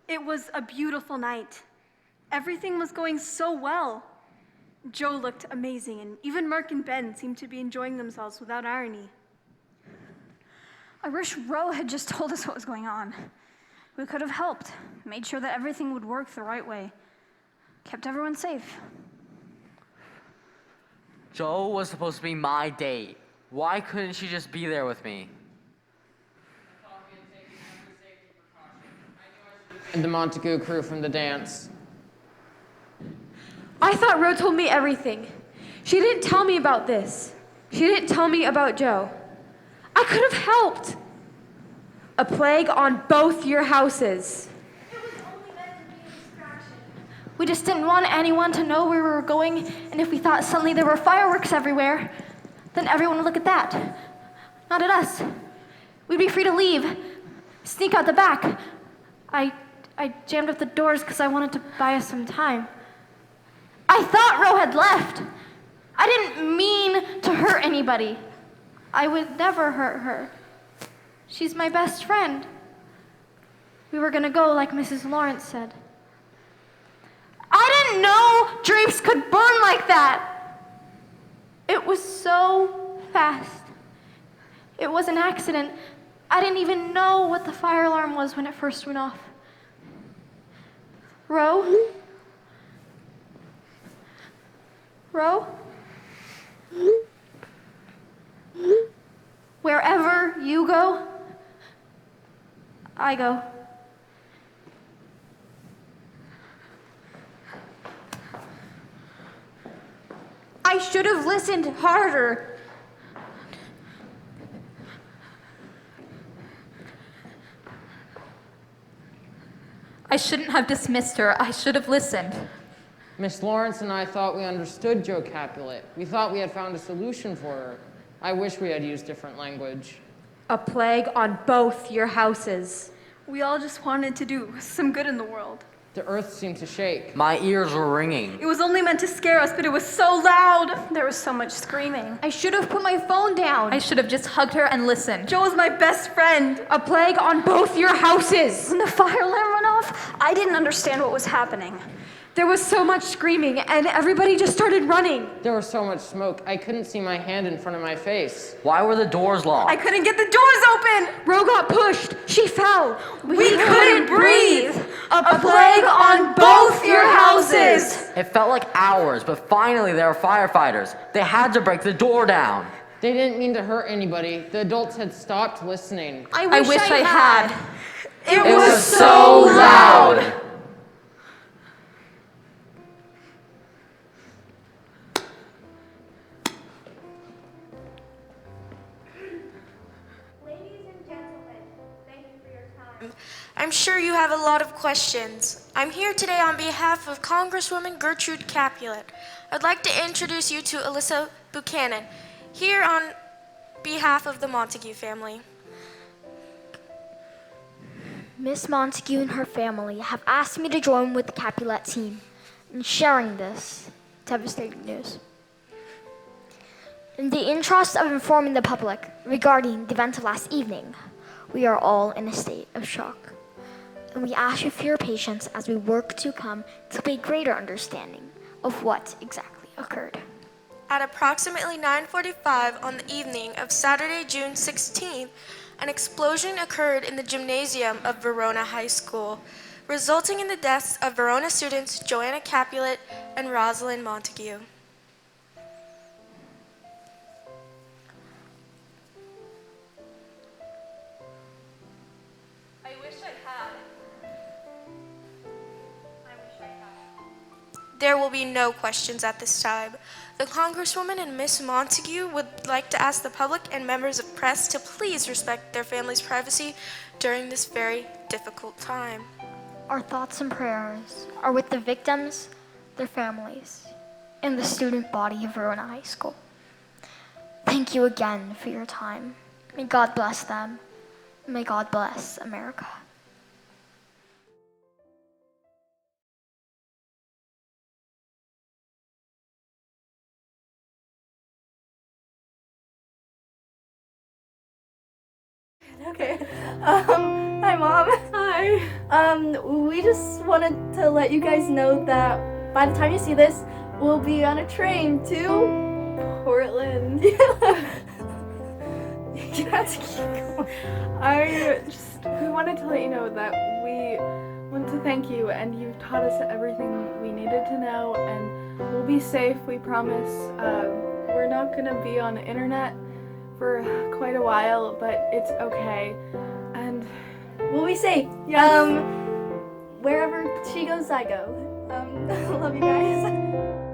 It was a beautiful night. Everything was going so well. Joe looked amazing, and even Mark and Ben seemed to be enjoying themselves without irony. I wish Ro had just told us what was going on. We could have helped, made sure that everything would work the right way, kept everyone safe. Joe was supposed to be my date. Why couldn't she just be there with me? And the Montague crew from the dance. I thought Ro told me everything. She didn't tell me about this. She didn't tell me about Joe. I could have helped. A plague on both your houses. We just didn't want anyone to know where we were going, and if we thought suddenly there were fireworks everywhere, then everyone would look at that. Not at us. We'd be free to leave, sneak out the back. I jammed up the doors because I wanted to buy us some time. I thought Ro had left. I didn't mean to hurt anybody. I would never hurt her. She's my best friend. We were gonna go like Mrs. Lawrence said. I didn't know drapes could burn like that. It was so fast. It was an accident. I didn't even know what the fire alarm was when it first went off. Ro? Ro? Wherever you go, I go. I should have listened harder. I shouldn't have dismissed her. I should have listened. Miss Lawrence and I thought we understood Joe Capulet. We thought we had found a solution for her. I wish we had used different language. A plague on both your houses. We all just wanted to do some good in the world. The earth seemed to shake. My ears were ringing. It was only meant to scare us, but it was so loud. There was so much screaming. I should have put my phone down. I should have just hugged her and listened. Joe was my best friend. A plague on both your houses. When the fire alarm went off, I didn't understand what was happening. There was so much screaming, and everybody just started running. There was so much smoke, I couldn't see my hand in front of my face. Why were the doors locked? I couldn't get the doors open. Ro got pushed. She fell. We couldn't breathe. A plague on both your houses. It felt like hours, but finally there were firefighters. They had to break the door down. They didn't mean to hurt anybody. The adults had stopped listening. I wish I had. It was so loud. I'm sure you have a lot of questions. I'm here today on behalf of Congresswoman Gertrude Capulet. I'd like to introduce you to Alyssa Buchanan, here on behalf of the Montague family. Miss Montague and her family have asked me to join with the Capulet team in sharing this devastating news. In the interest of informing the public regarding the events of last evening, we are all in a state of shock. And we ask you for your patience as we work to come to a greater understanding of what exactly occurred. At approximately 9:45 on the evening of Saturday, June 16th, an explosion occurred in the gymnasium of Verona High School, resulting in the deaths of Verona students Joanna Capulet and Rosalind Montague. There will be no questions at this time. The Congresswoman and Miss Montague would like to ask the public and members of press to please respect their family's privacy during this very difficult time. Our thoughts and prayers are with the victims, their families, and the student body of Verona High School. Thank you again for your time. May God bless them. May God bless America. Okay. Hi, Mom. Hi. We just wanted to let you guys know that by the time you see this, we'll be on a train to Portland. You have to keep going. We wanted to let you know that we want to thank you, and you've taught us everything we needed to know, and we'll be safe, we promise. We're not gonna be on the internet for quite a while, but it's okay, and We'll be safe. Yes. Wherever she goes, I go. Love you guys.